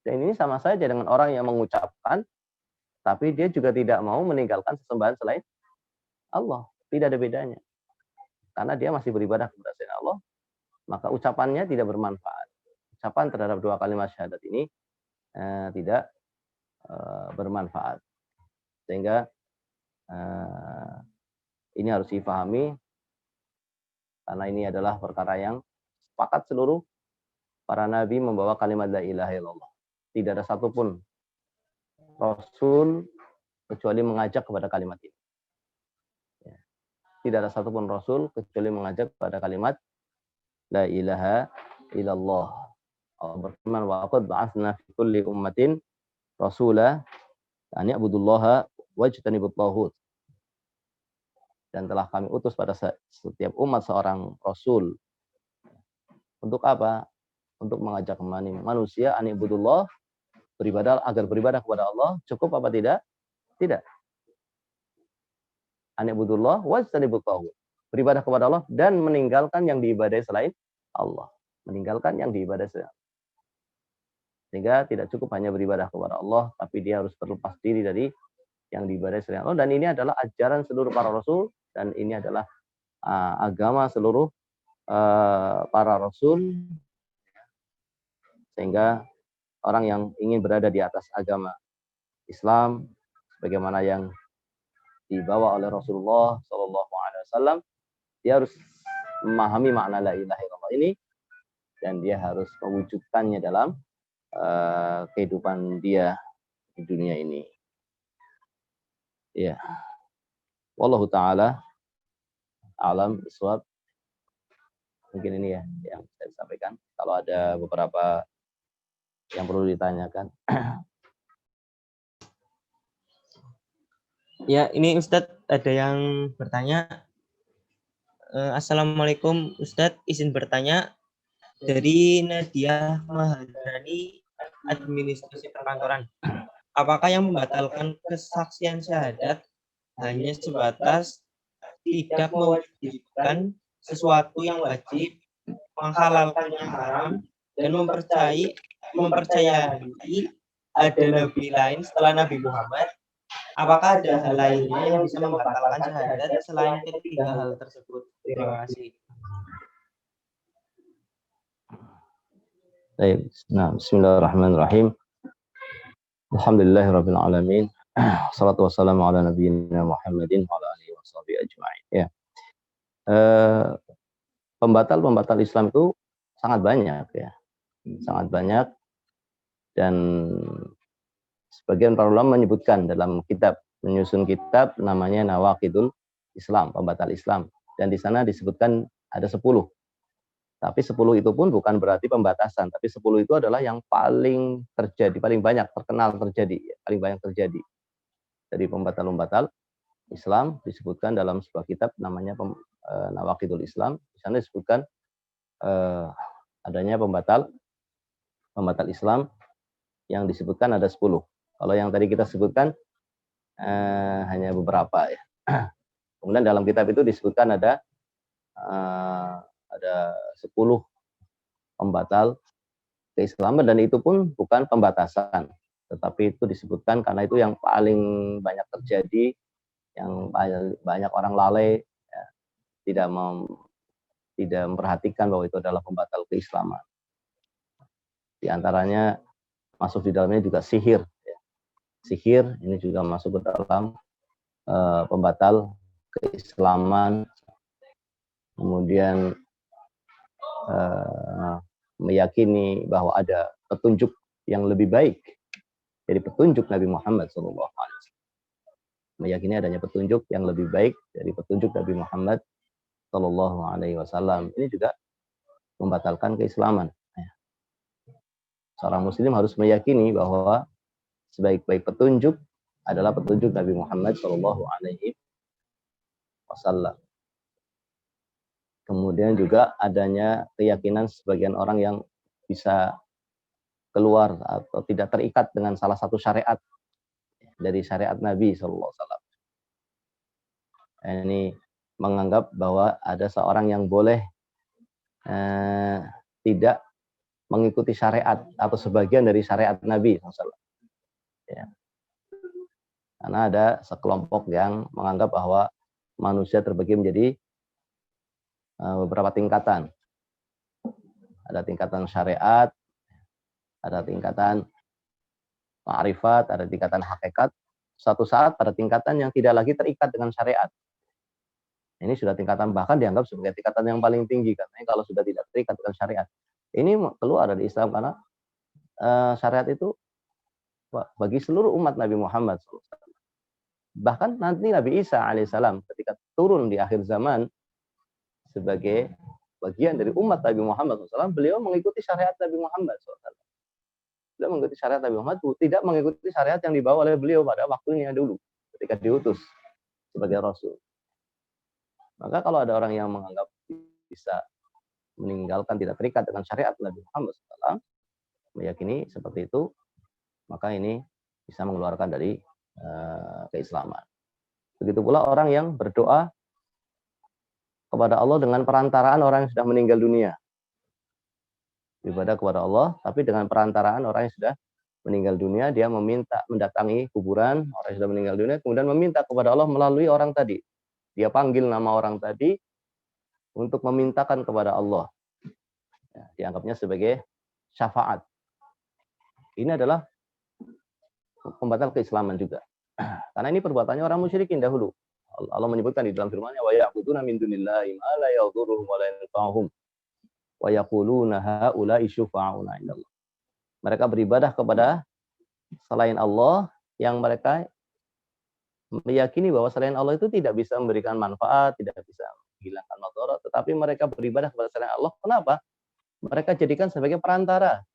Dan ini sama saja dengan orang yang mengucapkan, tapi dia juga tidak mau meninggalkan sesembahan selain Allah. Tidak ada bedanya. Karena dia masih beribadah kepada selain Allah, maka ucapannya tidak bermanfaat. Ucapan terhadap 2 kalimat syahadat ini tidak bermanfaat. Sehingga ini harus dipahami, karena ini adalah perkara yang sepakat seluruh para nabi membawa kalimat la ilaha illallah. Tidak ada satupun Rasul kecuali mengajak kepada kalimat ini. Tidak ada satupun Rasul kecuali mengajak kepada kalimat la ilaha illallah. Allah berfirman, wa qad ba'atsna fi kulli ummatin rasula an ya'budullaha wajtanibut taghut. Dan telah kami utus pada setiap umat seorang rasul. Untuk apa? Untuk mengajak manusia an ya'budullah, beribadah agar beribadah kepada Allah. Cukup apa tidak? Tidak. An ya'budullah wajtanibut taghut. Beribadah kepada Allah dan meninggalkan yang diibadahi selain Allah. Meninggalkan yang diibadahi selain Allah. Sehingga tidak cukup hanya beribadah kepada Allah, tapi dia harus terlepas diri dari yang diibadahi selain Allah. Dan ini adalah ajaran seluruh para rasul, dan ini adalah agama seluruh para rasul. Sehingga orang yang ingin berada di atas agama Islam, sebagaimana yang dibawa oleh Rasulullah SAW, dia harus memahami makna la ilaha illallah ini, dan dia harus mewujudkannya dalam kehidupan dia di dunia ini. Ya. Wallahu taala alam bisawab. Mungkin ini ya yang saya sampaikan. Kalau ada beberapa yang perlu ditanyakan. Ya, ini Ustadz ada yang bertanya. Assalamualaikum Ustadz, izin bertanya dari Nadia Maharani, administrasi perkantoran. Apakah yang membatalkan kesaksian syahadat hanya sebatas tidak mewajibkan sesuatu yang wajib, menghalalkan yang haram, dan mempercayai ada nabi lain setelah Nabi Muhammad? Apakah ada hal lainnya yang bisa membatalkan syahadat selain ketiga hal tersebut? Terima kasih. Baik, nah, bismillahirrahmanirrahim. Alhamdulillahirabbil alamin. Wassalatu wassalamu ala nabiyyina Muhammadin wa ala alihi washabihi ajma'in. Ya. Pembatal Islam itu sangat banyak ya. Sangat banyak, dan sebagian para ulama menyebutkan dalam kitab, menyusun kitab namanya Nawaqidul Islam, pembatal Islam, dan di sana disebutkan ada 10. Tapi 10 itu pun bukan berarti pembatasan, tapi 10 itu adalah yang paling terjadi, paling banyak terkenal terjadi, paling banyak terjadi dari pembatal-pembatal Islam. Disebutkan dalam sebuah kitab namanya Nawaqidul Islam. Di sana disebutkan adanya pembatal Islam yang disebutkan ada 10. Kalau yang tadi kita sebutkan hanya beberapa ya. Kemudian dalam kitab itu disebutkan ada 10 pembatal keislaman, dan itu pun bukan pembatasan, tetapi itu disebutkan karena itu yang paling banyak terjadi, yang banyak orang lalai ya, tidak memperhatikan bahwa itu adalah pembatal keislaman. Di antaranya masuk di dalamnya juga sihir ya. Sihir ini juga masuk ke dalam pembatal keislaman. Kemudian meyakini bahwa ada petunjuk yang lebih baik dari petunjuk Nabi Muhammad SAW. Meyakini adanya petunjuk yang lebih baik dari petunjuk Nabi Muhammad SAW. Ini juga membatalkan keislaman. Seorang muslim harus meyakini bahwa sebaik-baik petunjuk adalah petunjuk Nabi Muhammad SAW. Kemudian juga adanya keyakinan sebagian orang yang bisa keluar atau tidak terikat dengan salah satu syariat dari syariat Nabi SAW. Ini menganggap bahwa ada seorang yang boleh tidak mengikuti syariat atau sebagian dari syariat Nabi SAW. Ya. Karena ada sekelompok yang menganggap bahwa manusia terbagi menjadi beberapa tingkatan. Ada tingkatan syariat, ada tingkatan ma'rifat, ada tingkatan hakikat. Suatu saat pada tingkatan yang tidak lagi terikat dengan syariat. Ini sudah tingkatan bahkan dianggap sebagai tingkatan yang paling tinggi, karena kalau sudah tidak terikat dengan syariat, ini keluar dari Islam, karena syariat itu bagi seluruh umat Nabi Muhammad SAW. Bahkan nanti Nabi Isa alaihissalam ketika turun di akhir zaman sebagai bagian dari umat Nabi Muhammad SAW, beliau mengikuti syariat Nabi Muhammad SAW. Beliau mengikuti syariat Nabi Muhammad, tidak mengikuti syariat yang dibawa oleh beliau pada waktunya dulu, ketika diutus sebagai Rasul. Maka kalau ada orang yang menganggap bisa meninggalkan, tidak terikat dengan syariat Nabi Muhammad SAW, meyakini seperti itu, maka ini bisa mengeluarkan dari keislaman. Begitu pula orang yang berdoa kepada Allah dengan perantaraan orang yang sudah meninggal dunia. Ibadah kepada Allah, tapi dengan perantaraan orang yang sudah meninggal dunia, dia meminta, mendatangi kuburan orang yang sudah meninggal dunia, kemudian meminta kepada Allah melalui orang tadi. Dia panggil nama orang tadi untuk memintakan kepada Allah. Ya, dianggapnya sebagai syafaat. Ini adalah pembatal keislaman juga. Karena ini perbuatannya orang musyrikin dahulu. Allah menyebutkan di dalam firman-Nya, wa ya'buduna min dunillahi ma la yadhurruhum wa la yanfa'uhum wa yaquluna haula'i syufa'una indallah. Mereka beribadah kepada selain Allah yang mereka meyakini bahwa selain Allah itu tidak bisa memberikan manfaat, tidak bisa menghilangkan madarat, tetapi mereka beribadah kepada selain Allah. Kenapa? Mereka jadikan sebagai perantara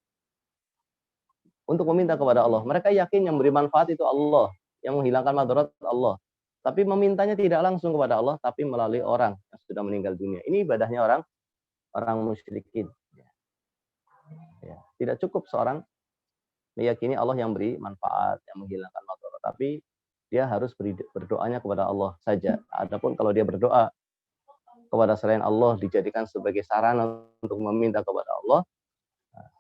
untuk meminta kepada Allah. Mereka yakin yang beri manfaat itu Allah, yang menghilangkan madarat Allah. Tapi memintanya tidak langsung kepada Allah, tapi melalui orang yang sudah meninggal dunia. Ini ibadahnya orang musyrikin. Ya. Tidak cukup seorang meyakini Allah yang beri manfaat, yang menghilangkan madarat, tapi dia harus berdoanya kepada Allah saja. Adapun kalau dia berdoa kepada selain Allah dijadikan sebagai sarana untuk meminta kepada Allah,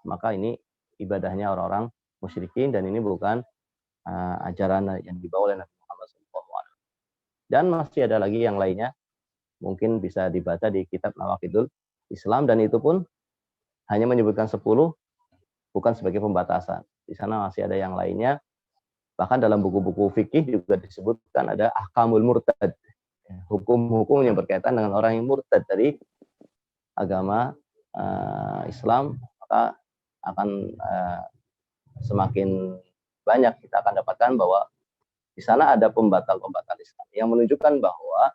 maka ini ibadahnya orang-orang musyrikin dan ini bukan ajaran yang dibawa oleh Nabi Muhammad SAW. Dan masih ada lagi yang lainnya, mungkin bisa dibaca di kitab Nawaqidul Islam, dan itu pun hanya menyebutkan 10, bukan sebagai pembatasan. Di sana masih ada yang lainnya. Bahkan dalam buku-buku fikih juga disebutkan ada ahkamul murtad, hukum-hukum yang berkaitan dengan orang yang murtad dari agama Islam, maka akan semakin banyak kita akan dapatkan bahwa di sana ada pembatal-pembatal Islam yang menunjukkan bahwa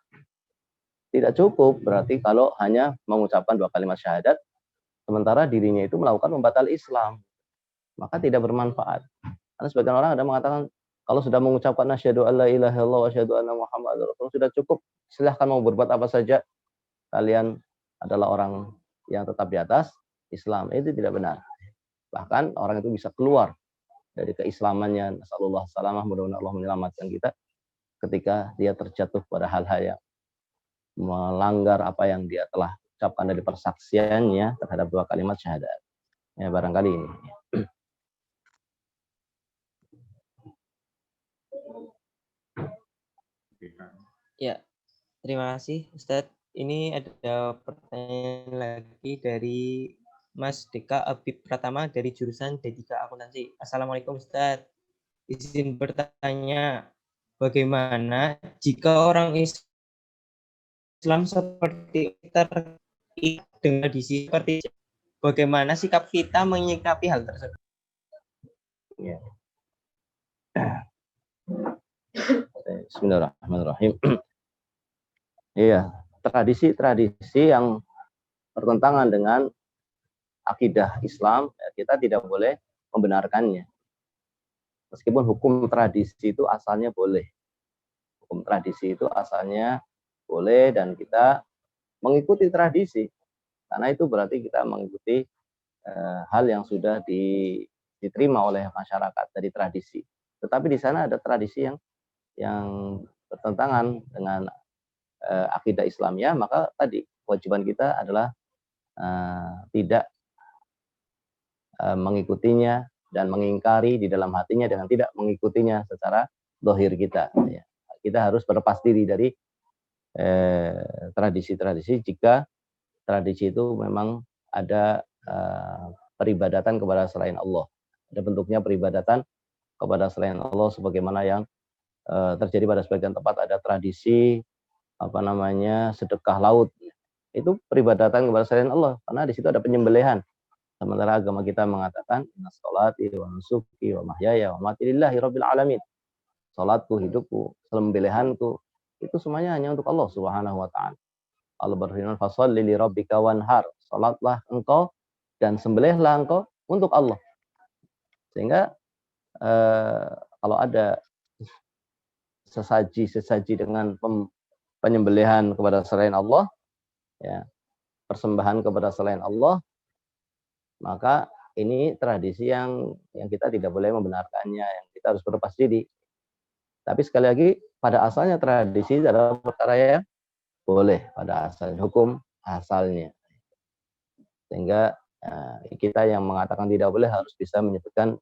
tidak cukup berarti kalau hanya mengucapkan 2 kalimat syahadat sementara dirinya itu melakukan pembatal Islam, maka tidak bermanfaat. Karena sebagian orang ada mengatakan kalau sudah mengucapkan asyhadu alla ilaha illallah wa asyhadu anna muhammadar rasulullah sudah cukup, silahkan mau berbuat apa saja, kalian adalah orang yang tetap di atas Islam. Itu tidak benar. Bahkan orang itu bisa keluar dari keislamannya. Nasallallahu salamah, mudah-mudahan Allah menyelamatkan kita ketika dia terjatuh pada hal-hal yang melanggar apa yang dia telah ucapkan dari persaksiannya terhadap 2 kalimat syahadat. Ya, barangkali ini. Ya, terima kasih Ustadz. Ini ada pertanyaan lagi dari Mas Deka Abib Pratama dari jurusan D3 Akuntansi. Assalamualaikum Ustadz. Izin bertanya, bagaimana jika orang Islam seperti terikat dengan tradisi seperti bagaimana sikap kita menyikapi hal tersebut? Ya. Bismillahirrahmanirrahim. Iya, tradisi-tradisi yang bertentangan dengan akidah Islam, kita tidak boleh membenarkannya. Meskipun hukum tradisi itu asalnya boleh. Hukum tradisi itu asalnya boleh dan kita mengikuti tradisi. Karena itu berarti kita mengikuti hal yang sudah diterima oleh masyarakat dari tradisi. Tetapi di sana ada tradisi yang bertentangan dengan akidah Islamnya, maka tadi kewajiban kita adalah tidak mengikutinya dan mengingkari di dalam hatinya dengan tidak mengikutinya secara zahir kita. Ya. Kita harus berlepas diri dari tradisi-tradisi jika tradisi itu memang ada peribadatan kepada selain Allah. Ada bentuknya peribadatan kepada selain Allah sebagaimana yang terjadi pada sebagian tempat, ada tradisi sedekah laut. Itu peribadatan kepada selain Allah karena di situ ada penyembelihan. Sementara agama kita mengatakan inna sholati wa nusuki wa mahyaya wa mamati lillahi rabbil alamin. Salatku, hidupku, sembelihanku itu semuanya hanya untuk Allah Subhanahu wa taala. Allah berfirman, "Fasholli li rabbika wanhar." Salatlah engkau dan sembelihlah engkau untuk Allah. Sehingga kalau ada sesaji dengan penyembelihan kepada selain Allah, ya, persembahan kepada selain Allah, maka ini tradisi yang kita tidak boleh membenarkannya, yang kita harus berlepas diri. Tapi sekali lagi, pada asalnya tradisi adalah perkara yang boleh pada asal hukum asalnya. Sehingga kita yang mengatakan tidak boleh harus bisa menyebutkan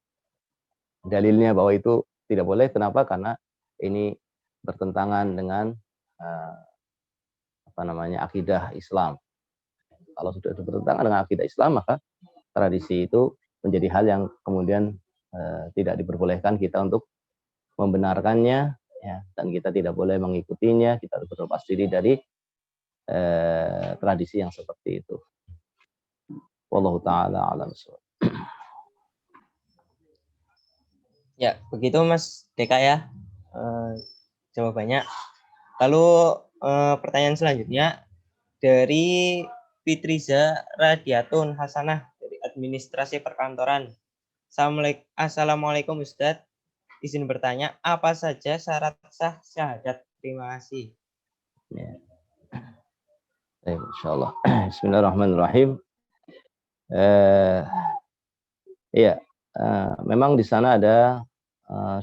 dalilnya bahwa itu tidak boleh. Kenapa? Karena ini bertentangan dengan akidah Islam. Kalau sudah bertentangan dengan akidah Islam, maka tradisi itu menjadi hal yang kemudian tidak diperbolehkan kita untuk membenarkannya, ya, dan kita tidak boleh mengikutinya. Kita harus berlepas diri dari tradisi yang seperti itu. Wallahu taala a'lam bishawab. Ya, begitu Mas Deka ya. Jawabannya. Lalu pertanyaan selanjutnya dari Fitriza Radiatun Hasanah dari administrasi perkantoran. Assalamualaikum Ustadz. Izin bertanya, apa saja syarat sah syahadat? Terima kasih. Ya. Insyaallah. Bismillahirrahmanirrahim. Memang di sana ada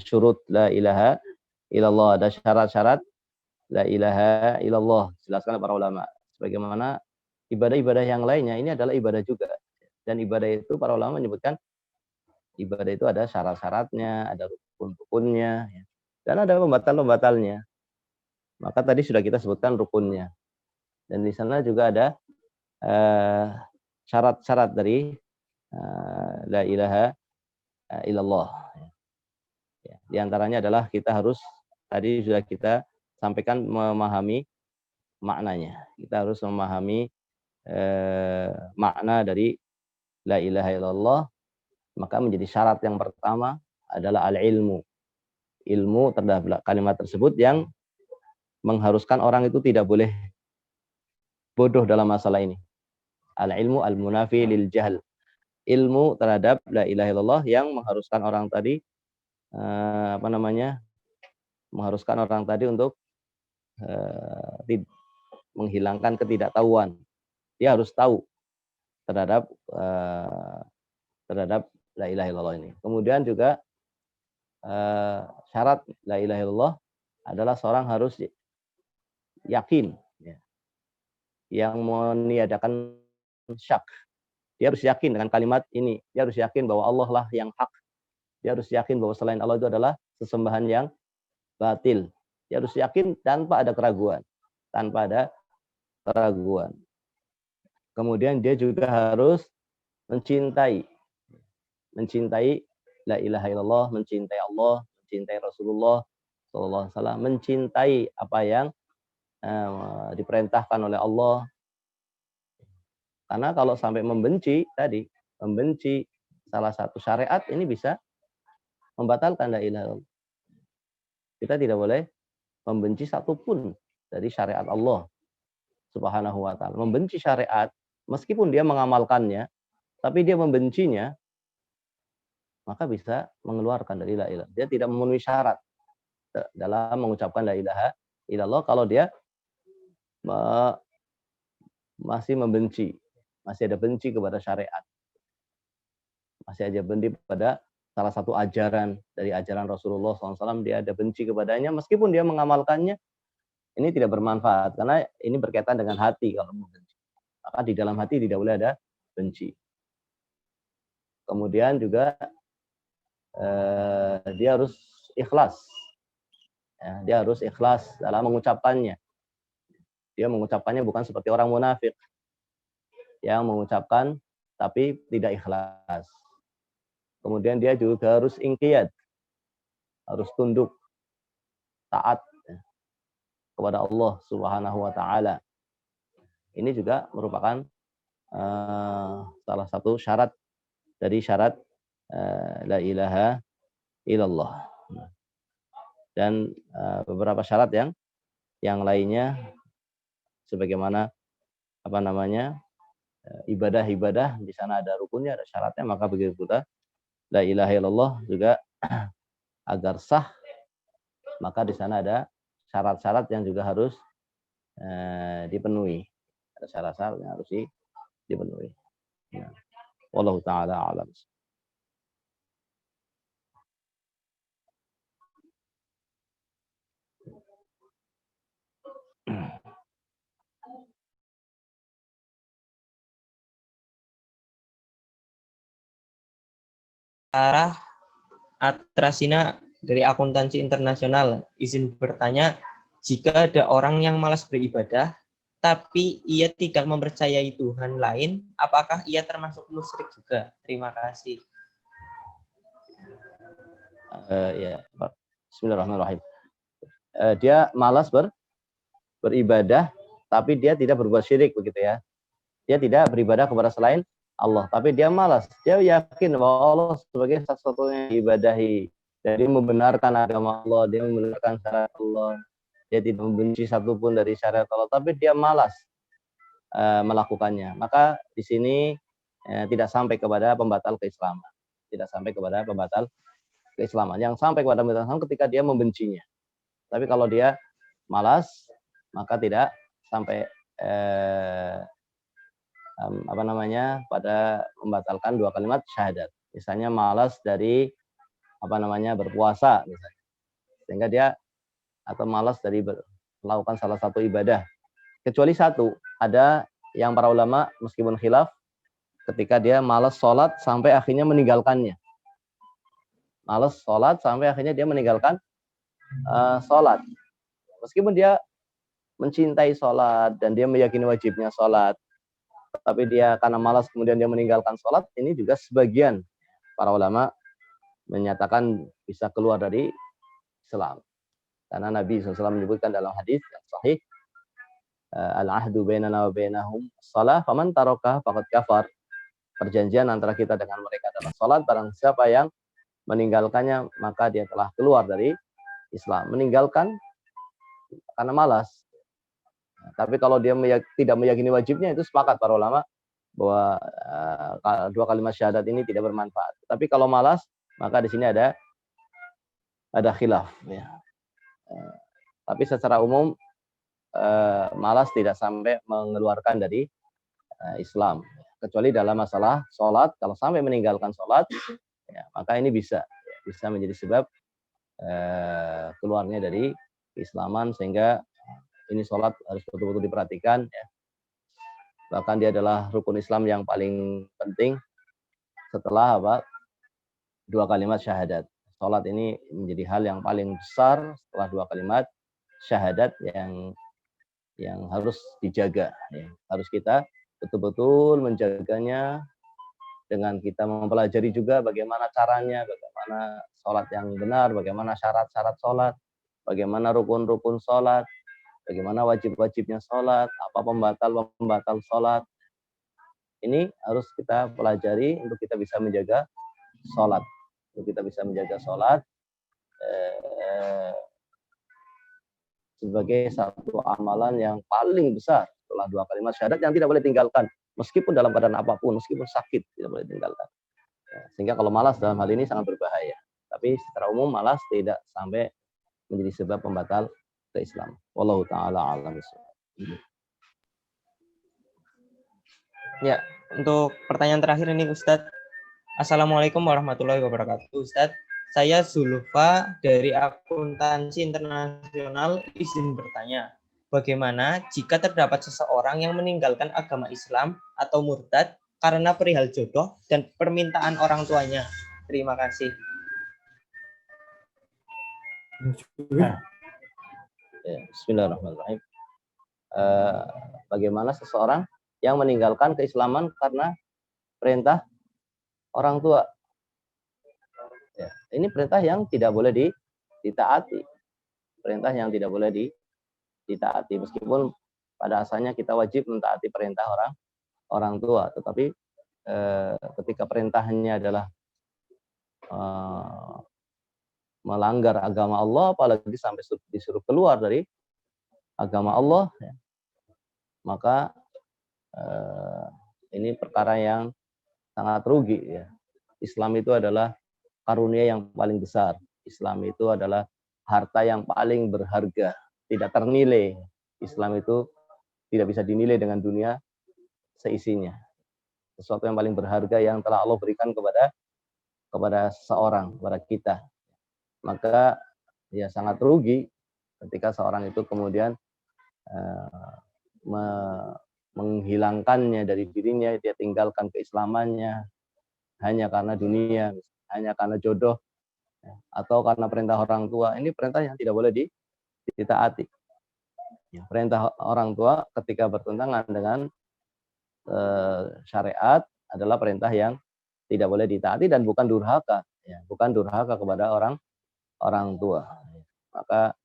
syurut la ilaha illallah, ada syarat-syarat la ilaha illallah, jelaskan para ulama. Sebagaimana ibadah-ibadah yang lainnya, ini adalah ibadah juga. Dan ibadah itu para ulama menyebutkan ibadah itu ada syarat-syaratnya, ada rukun-rukunnya, ya, dan ada pembatal-pembatalnya. Maka tadi sudah kita sebutkan rukunnya. Dan di sana juga ada syarat-syarat dari la ilaha illallah. Ya, di antaranya adalah kita harus, tadi sudah kita sampaikan, memahami maknanya. Kita harus memahami makna dari la ilaha illallah. Maka menjadi syarat yang pertama adalah al-ilmu. Ilmu terhadap kalimat tersebut yang mengharuskan orang itu tidak boleh bodoh dalam masalah ini. Al-ilmu al-munafi lil jahl. Ilmu terhadap la ilaha illallah yang mengharuskan orang tadi mengharuskan orang tadi untuk menghilangkan ketidaktahuan. Dia harus tahu terhadap la ilaha illallah ini. Kemudian juga syarat la ilaha illallah adalah seorang harus yakin, ya, yang meniadakan syak. Dia harus yakin dengan kalimat ini. Dia harus yakin bahwa Allah lah yang hak. Dia harus yakin bahwa selain Allah itu adalah sesembahan yang batil. Dia harus yakin tanpa ada keraguan. Tanpa ada keraguan. Kemudian dia juga harus mencintai la ilaha illallah, mencintai Allah, mencintai Rasulullah sallallahu alaihi wasallam, mencintai apa yang diperintahkan oleh Allah. Karena kalau sampai membenci salah satu syariat, ini bisa membatalkan la ilaha illallah. Kita tidak boleh membenci satupun dari syariat Allah Subhanahu wa taala. Membenci syariat meskipun dia mengamalkannya, tapi dia membencinya, maka bisa mengeluarkan dari la ilaha. Dia tidak memenuhi syarat dalam mengucapkan la ilaha illallah kalau dia masih membenci, masih ada benci kepada syariat, masih ada benci kepada salah satu ajaran dari ajaran Rasulullah SAW, dia ada benci kepadanya, meskipun dia mengamalkannya, ini tidak bermanfaat, karena ini berkaitan dengan hati. Kalau membenci, maka di dalam hati tidak boleh ada benci. Kemudian juga dia harus ikhlas, ya, dia harus ikhlas dalam mengucapkannya. Dia mengucapkannya bukan seperti orang munafik yang mengucapkan tapi tidak ikhlas. Kemudian dia juga harus inqiyad, harus tunduk, taat, ya, kepada Allah Subhanahu wa taala. Ini juga merupakan salah satu syarat dari syarat la ilaha illallah. Dan beberapa syarat yang lainnya sebagaimana apa namanya ibadah-ibadah di sana ada rukunnya, ada syaratnya, maka begitu pula la ilaha illallah juga agar sah, maka di sana ada syarat-syarat yang juga harus dipenuhi. Ada syarat-syarat yang harus dipenuhi. Nah, wallahu taala alam. Sarah Atrasina dari Akuntansi Internasional izin bertanya, jika ada orang yang malas beribadah tapi ia tidak mempercayai Tuhan lain, apakah ia termasuk musyrik juga? Terima kasih. Ya, Bismillahirrahmanirrahim. Dia malas beribadah, tapi dia tidak berbuat syirik begitu ya. Dia tidak beribadah kepada selain Allah, tapi dia malas. Dia yakin bahwa Allah sebagai satu-satunya ibadahi. Jadi membenarkan agama Allah, dia membenarkan syariat Allah. Dia tidak membenci satupun dari syariat Allah, tapi dia malas melakukannya. Maka di sini tidak sampai kepada pembatal keislaman. Tidak sampai kepada pembatal keislaman. Yang sampai kepada pembatal keislaman ketika dia membencinya. Tapi kalau dia malas, maka tidak sampai pada membatalkan 2 kalimat syahadat. Misalnya malas dari berpuasa misalnya. Sehingga dia atau malas dari melakukan salah satu ibadah. Kecuali satu, ada yang para ulama meskipun khilaf ketika dia malas sholat sampai akhirnya meninggalkannya. Malas sholat sampai akhirnya dia meninggalkan sholat. Meskipun dia mencintai sholat dan dia meyakini wajibnya sholat, tapi dia karena malas kemudian dia meninggalkan sholat, ini juga sebagian para ulama menyatakan bisa keluar dari Islam. Karena Nabi SAW menyebutkan dalam hadis yang sahih, al-ahdu bainana wa bainahum shalah faman taraka faqad kafar. Perjanjian antara kita dengan mereka adalah salat, barang siapa yang meninggalkannya maka dia telah keluar dari Islam. Meninggalkan karena malas. Tapi kalau dia tidak meyakini wajibnya, itu sepakat para ulama bahwa 2 kalimat syahadat ini tidak bermanfaat. Tapi kalau malas, maka di sini ada khilaf ya. Tapi secara umum malas tidak sampai mengeluarkan dari Islam, kecuali dalam masalah sholat. Kalau sampai meninggalkan sholat, ya, maka ini bisa menjadi sebab keluarnya dari keislaman, sehingga ini sholat harus betul-betul diperhatikan ya. Bahkan dia adalah rukun Islam yang paling penting setelah 2 kalimat syahadat. Sholat ini menjadi hal yang paling besar setelah 2 kalimat syahadat yang harus dijaga ya. Harus kita betul-betul menjaganya dengan kita mempelajari juga bagaimana caranya, bagaimana sholat yang benar, bagaimana syarat-syarat sholat, bagaimana rukun-rukun sholat, bagaimana wajib-wajibnya sholat, apa pembatal sholat. Ini harus kita pelajari untuk kita bisa menjaga sholat. Untuk kita bisa menjaga sholat sebagai satu amalan yang paling besar setelah 2 kalimat syahadat yang tidak boleh tinggalkan. Meskipun dalam keadaan apapun, meskipun sakit, tidak boleh tinggalkan. Sehingga kalau malas dalam hal ini sangat berbahaya. Tapi secara umum malas tidak sampai menjadi sebab pembatal keislaman. Wallahu ta'ala a'lam. Ya, untuk pertanyaan terakhir ini Ustadz. Assalamualaikum warahmatullahi wabarakatuh. Ustadz, saya Zulfa dari Akuntansi Internasional izin bertanya, bagaimana jika terdapat seseorang yang meninggalkan agama Islam atau murtad karena perihal jodoh dan permintaan orang tuanya? Terima kasih. Bismillahirrahmanirrahim. Bagaimana seseorang yang meninggalkan keislaman karena perintah orang tua? Ya, ini perintah yang tidak boleh ditaati. Perintah yang tidak boleh ditaati, meskipun pada asalnya kita wajib mentaati perintah orang tua, tetapi ketika perintahnya adalah melanggar agama Allah, apalagi sampai disuruh keluar dari agama Allah, ya, maka ini perkara yang sangat rugi ya. Islam itu adalah karunia yang paling besar. Islam itu adalah harta yang paling berharga, tidak ternilai. Islam itu tidak bisa dinilai dengan dunia seisinya. Sesuatu yang paling berharga yang telah Allah berikan kepada seseorang, kepada kita. Maka ya sangat rugi ketika seorang itu kemudian menghilangkannya dari dirinya, dia tinggalkan keislamannya hanya karena dunia, hanya karena jodoh, atau karena perintah orang tua. Ini perintah yang tidak boleh ditaati. Perintah orang tua ketika bertentangan dengan syariat adalah perintah yang tidak boleh ditaati dan bukan durhaka, bukan durhaka kepada orang tua. Maka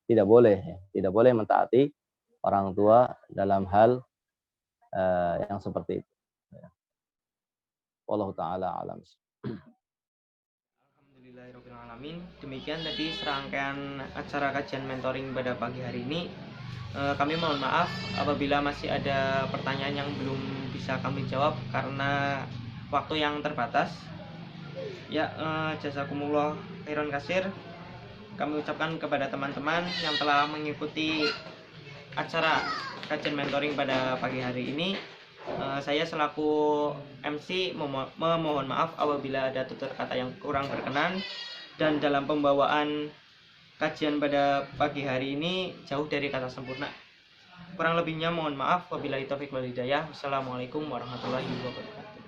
tidak boleh mentaati orang tua dalam hal yang seperti itu. Wallahu taala alam. Alhamdulillahirrahmanirrahim. Demikian tadi serangkaian acara kajian mentoring pada pagi hari ini. Kami mohon maaf apabila masih ada pertanyaan yang belum bisa kami jawab karena waktu yang terbatas. Ya, jazakumullah khairan kasir. Kami ucapkan kepada teman-teman yang telah mengikuti acara kajian mentoring pada pagi hari ini. Saya selaku MC memohon maaf apabila ada tutur kata yang kurang berkenan dan dalam pembawaan kajian pada pagi hari ini jauh dari kata sempurna. Kurang lebihnya mohon maaf. Wabillahi taufiq wal hidayah. Wassalamualaikum warahmatullahi wabarakatuh.